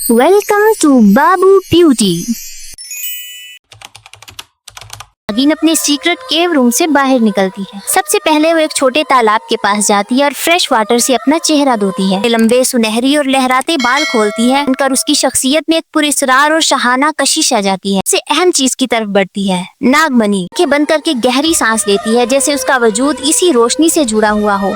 Welcome to Babu beauty. नागिन अपने secret केव room से बाहर निकलती है। सबसे पहले वो एक छोटे तालाब के पास जाती है और फ्रेश वाटर से अपना चेहरा धोती है। लंबे सुनहरी और लहराते बाल खोलती है और उसकी शख्सियत में एक पुरस्कार और शहाना कशिश आ जाती है। सबसे अहम चीज की तरफ बढ़ती है। नागमणि के बंद करके गहरी सांस लेती है, जैसे उसका वजूद इसी रोशनी से जुड़ा हुआ हो।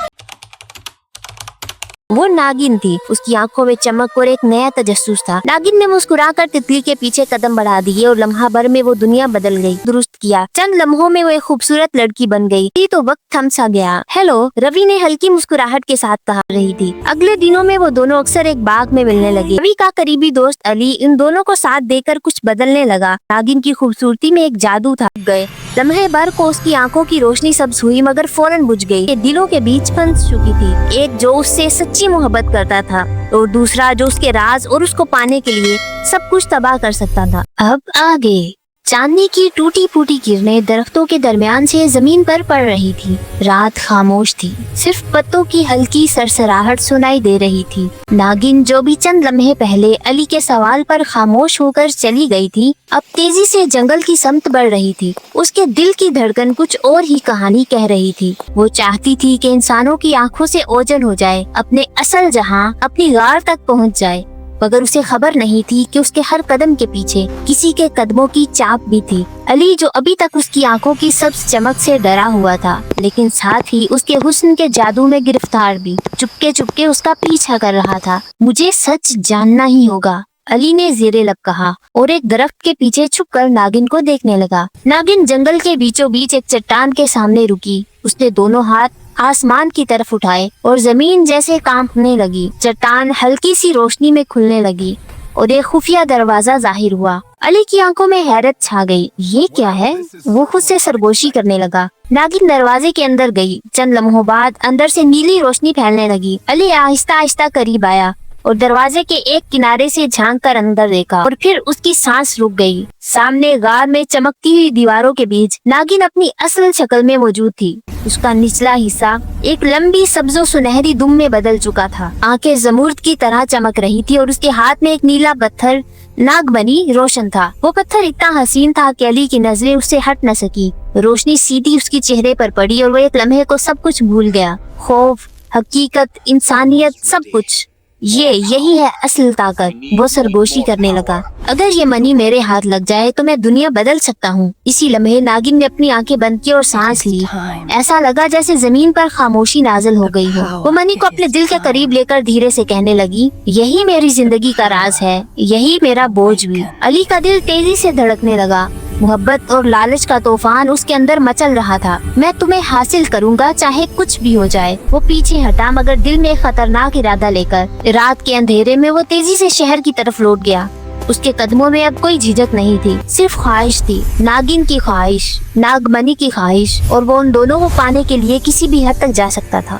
वो नागिन थी। उसकी आंखों में चमक और एक नया तजस्सुस था। नागिन ने मुस्कुराकर तितली के पीछे कदम बढ़ा दिए और लम्हा भर में वो दुनिया बदल गई। दुरुस्त किया। चंद लम्हों में वो एक खूबसूरत लड़की बन गई। तो वक्त थम सा गया। हेलो, रवि ने हल्की मुस्कुराहट के साथ कहा रही थी। अगले दिनों में वो दोनों अक्सर एक बाग में मिलने लगे। रवि का करीबी दोस्त अली इन दोनों को साथ देकर कुछ बदलने लगा। नागिन की खूबसूरती में एक जादू था। गए लम्हे भर को उसकी आंखों की रोशनी सब्ज हुई, मगर फौरन बुझ गई। ये दिलों के बीच फंस चुकी थी। एक जो उससे सच्ची मोहब्बत करता था और दूसरा जो उसके राज और उसको पाने के लिए सब कुछ तबाह कर सकता था। अब आगे चांदनी की टूटी फूटी किरणें दरख्तों के दरमियान से जमीन पर पड़ रही थी। रात खामोश थी। सिर्फ पत्तों की हल्की सरसराहट सुनाई दे रही थी। नागिन जो भी चंद लम्हे पहले अली के सवाल पर खामोश होकर चली गई थी, अब तेजी से जंगल की समत बढ़ रही थी। उसके दिल की धड़कन कुछ और ही कहानी कह रही थी। वो चाहती थी कि इंसानों की आंखों से ओझल हो जाए, अपने असल जहां, अपनी गार तक पहुंच जाए। मगर उसे खबर नहीं थी कि उसके हर कदम के पीछे किसी के कदमों की चाप भी थी। अली जो अभी तक उसकी आंखों की सब्ज चमक से डरा हुआ था, लेकिन साथ ही उसके हुस्न के जादू में गिरफ्तार भी, चुपके चुपके उसका पीछा कर रहा था। मुझे सच जानना ही होगा, अली ने ज़ेरे लब कहा और एक दरख्त के पीछे छुपकर नागिन को देखने लगा। नागिन जंगल के बीचों बीच एक चट्टान के सामने रुकी। उसने दोनों हाथ आसमान की तरफ उठाए और जमीन जैसे कांपने लगी। चट्टान हल्की सी रोशनी में खुलने लगी और एक खुफिया दरवाजा जाहिर हुआ। अली की आंखों में हैरत छा गई। ये क्या है? वो खुद से सरगोशी करने लगा। नागिन दरवाजे के अंदर गई। चंद लम्हों बाद अंदर से नीली रोशनी फैलने लगी। अली आहिस्ता आहिस्ता करीब आया और दरवाजे के एक किनारे से झांक कर अंदर देखा और फिर उसकी सांस रुक गई। सामने गार में चमकती हुई दीवारों के बीच नागिन अपनी असल शक्ल में मौजूद थी। उसका निचला हिस्सा एक लंबी सब्जो सुनहरी दुम में बदल चुका था। आंखें जमुर्द की तरह चमक रही थी और उसके हाथ में एक नीला पत्थर नागमणि रोशन था। वो पत्थर इतना हसीन था कि अली की नजरें उससे हट न सकी। रोशनी सीधी उसके चेहरे पर पड़ी और वो एक लम्हे को सब कुछ भूल गया। खौफ, हकीकत, इंसानियत, सब कुछ। यही है असल ताकत। वो सरगोशी करने लगा। अगर ये मनी मेरे हाथ लग जाए तो मैं दुनिया बदल सकता हूँ। इसी लम्हे नागिन ने अपनी आंखें बंद की और सांस ली। ऐसा लगा जैसे जमीन पर खामोशी नाजिल हो गई हो। वो मनी को अपने दिल के करीब लेकर धीरे से कहने लगी, यही मेरी जिंदगी का राज है, यही मेरा बोझ भी। अली का दिल तेजी से धड़कने लगा। मोहब्बत और लालच का तूफान उसके अंदर मचल रहा था। मैं तुम्हें हासिल करूंगा चाहे कुछ भी हो जाए। वो पीछे हटा, मगर दिल में एक खतरनाक इरादा लेकर। रात के अंधेरे में वो तेजी से शहर की तरफ लौट गया। उसके कदमों में अब कोई झिझक नहीं थी, सिर्फ ख्वाहिश थी। नागिन की ख्वाहिश, नागमणि की ख्वाहिश, और वो उन दोनों को पाने के लिए किसी भी हद तक जा सकता था।